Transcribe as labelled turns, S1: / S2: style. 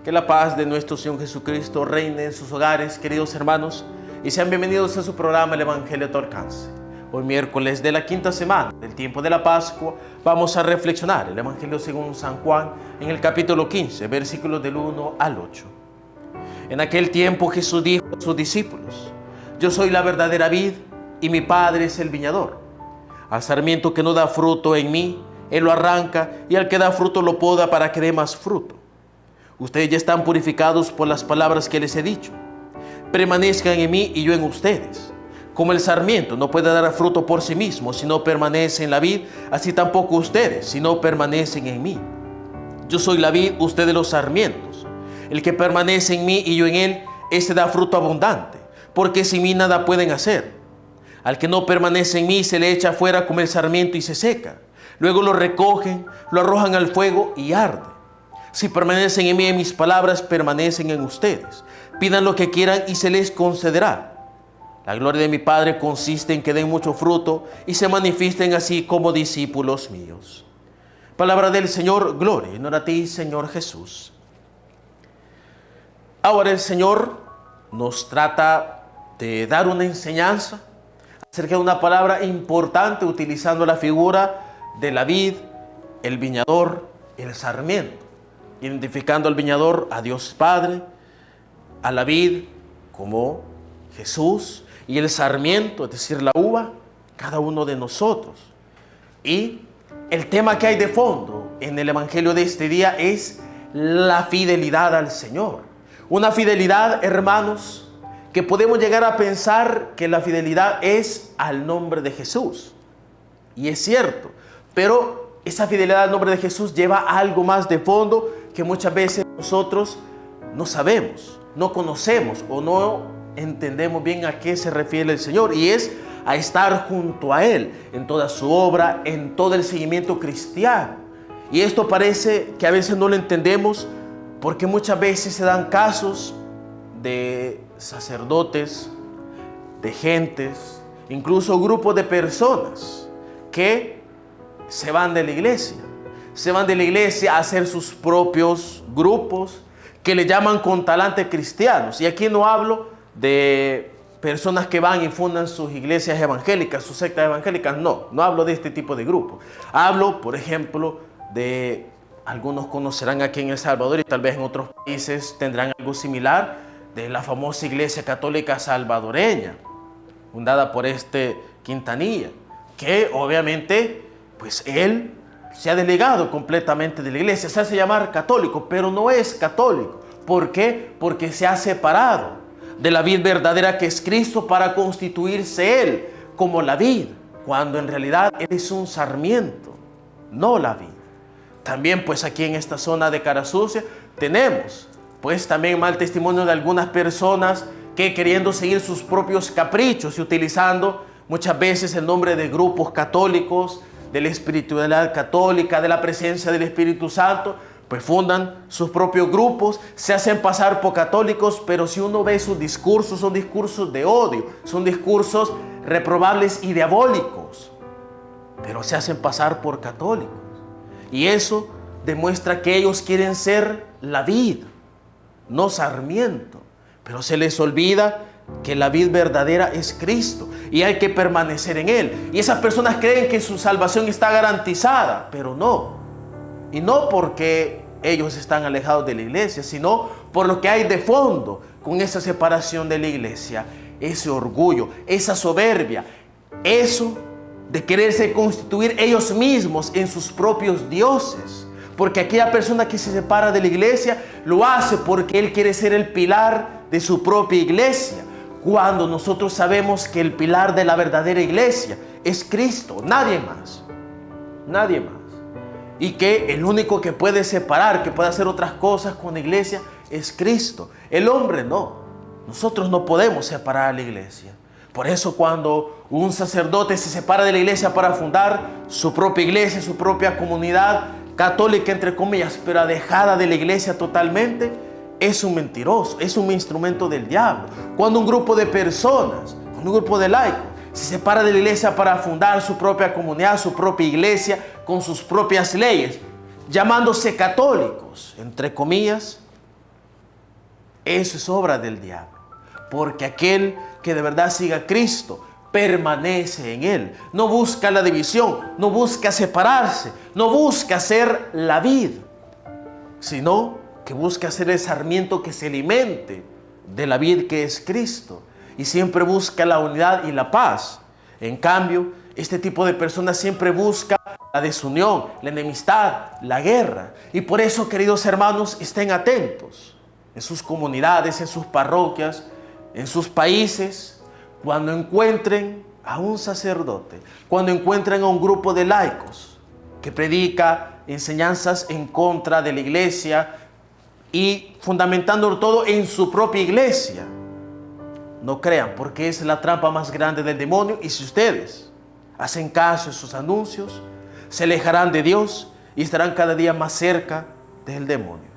S1: Que la paz de nuestro Señor Jesucristo reine en sus hogares, queridos hermanos, y sean bienvenidos a su programa El Evangelio a tu alcance. Hoy miércoles de la quinta semana del tiempo de la Pascua vamos a reflexionar el Evangelio según San Juan en el capítulo 15, versículos del 1 al 8. En aquel tiempo Jesús dijo a sus discípulos: Yo soy la verdadera vid y mi Padre es el viñador. Al sarmiento que no da fruto en mí, Él lo arranca, y al que da fruto lo poda para que dé más fruto. Ustedes ya están purificados por las palabras que les he dicho. Permanezcan en mí y yo en ustedes. Como el sarmiento no puede dar fruto por sí mismo si no permanece en la vid, así tampoco ustedes si no permanecen en mí. Yo soy la vid, ustedes los sarmientos. El que permanece en mí y yo en él, ese da fruto abundante, porque sin mí nada pueden hacer. Al que no permanece en mí se le echa afuera como el sarmiento y se seca. Luego lo recogen, lo arrojan al fuego y arde. Si permanecen en mí y en mis palabras permanecen en ustedes, pidan lo que quieran y se les concederá. La gloria de mi Padre consiste en que den mucho fruto y se manifiesten así como discípulos míos. Palabra del Señor, gloria y honor a ti, Señor Jesús. Ahora el Señor nos trata de dar una enseñanza acerca de una palabra importante, utilizando la figura de la vid, el viñador, el sarmiento, identificando al viñador a Dios Padre, a la vid como Jesús y el sarmiento, es decir, la uva, cada uno de nosotros. Y el tema que hay de fondo en el Evangelio de este día es la fidelidad al Señor. Una fidelidad, hermanos, que podemos llegar a pensar que la fidelidad es al nombre de Jesús. Y es cierto, pero esa fidelidad al nombre de Jesús lleva algo más de fondo que muchas veces nosotros no sabemos, no conocemos o no entendemos bien a qué se refiere el Señor, y es a estar junto a Él en toda su obra, en todo el seguimiento cristiano. Y esto parece que a veces no lo entendemos porque muchas veces se dan casos de sacerdotes, de gentes, incluso grupos de personas que se van de la iglesia. Se van de la iglesia a hacer sus propios grupos que le llaman con talante cristianos. Y aquí no hablo de personas que van y fundan sus iglesias evangélicas, sus sectas evangélicas. No hablo de este tipo de grupos. Hablo, por ejemplo, de algunos conocerán aquí en El Salvador y tal vez en otros países tendrán algo similar, de la famosa iglesia católica salvadoreña, fundada por Quintanilla, que obviamente, pues él se ha delegado completamente de la iglesia, se hace llamar católico, pero no es católico. ¿Por qué? Porque se ha separado de la vid verdadera que es Cristo para constituirse él como la vid, cuando en realidad él es un sarmiento, no la vid. También pues aquí en esta zona de Cara Sucia tenemos pues también mal testimonio de algunas personas que, queriendo seguir sus propios caprichos y utilizando muchas veces el nombre de grupos católicos, de la espiritualidad católica, de la presencia del Espíritu Santo, pues fundan sus propios grupos, se hacen pasar por católicos, pero si uno ve sus discursos, son discursos de odio, son discursos reprobables y diabólicos, pero se hacen pasar por católicos. Y eso demuestra que ellos quieren ser la vid, no sarmiento, pero se les olvida que la vid verdadera es Cristo y hay que permanecer en Él. Y esas personas creen que su salvación está garantizada, pero no. Y no porque ellos están alejados de la iglesia, sino por lo que hay de fondo con esa separación de la iglesia, ese orgullo, esa soberbia, eso de quererse constituir ellos mismos en sus propios dioses. Porque aquella persona que se separa de la iglesia lo hace porque él quiere ser el pilar de su propia iglesia, cuando nosotros sabemos que el pilar de la verdadera iglesia es Cristo, nadie más, nadie más. Y que el único que puede separar, que puede hacer otras cosas con la iglesia es Cristo. El hombre no, nosotros no podemos separar a la iglesia. Por eso cuando un sacerdote se separa de la iglesia para fundar su propia iglesia, su propia comunidad católica, entre comillas, pero alejada de la iglesia totalmente, es un mentiroso, es un instrumento del diablo. Cuando un grupo de personas, cuando un grupo de laicos se separa de la iglesia para fundar su propia comunidad, su propia iglesia, con sus propias leyes, llamándose católicos, entre comillas, Eso es obra del diablo. Porque aquel que de verdad siga a Cristo permanece en Él. No busca la división, no busca separarse, no busca ser la vid, sino que busca ser el sarmiento que se alimente de la vid que es Cristo. Y siempre busca la unidad y la paz. En cambio, este tipo de personas siempre busca la desunión, la enemistad, la guerra. Y por eso, queridos hermanos, estén atentos en sus comunidades, en sus parroquias, en sus países, cuando encuentren a un sacerdote, cuando encuentren a un grupo de laicos que predica enseñanzas en contra de la iglesia y fundamentando todo en su propia iglesia. No crean, porque es la trampa más grande del demonio. Y si ustedes hacen caso a sus anuncios, se alejarán de Dios y estarán cada día más cerca del demonio.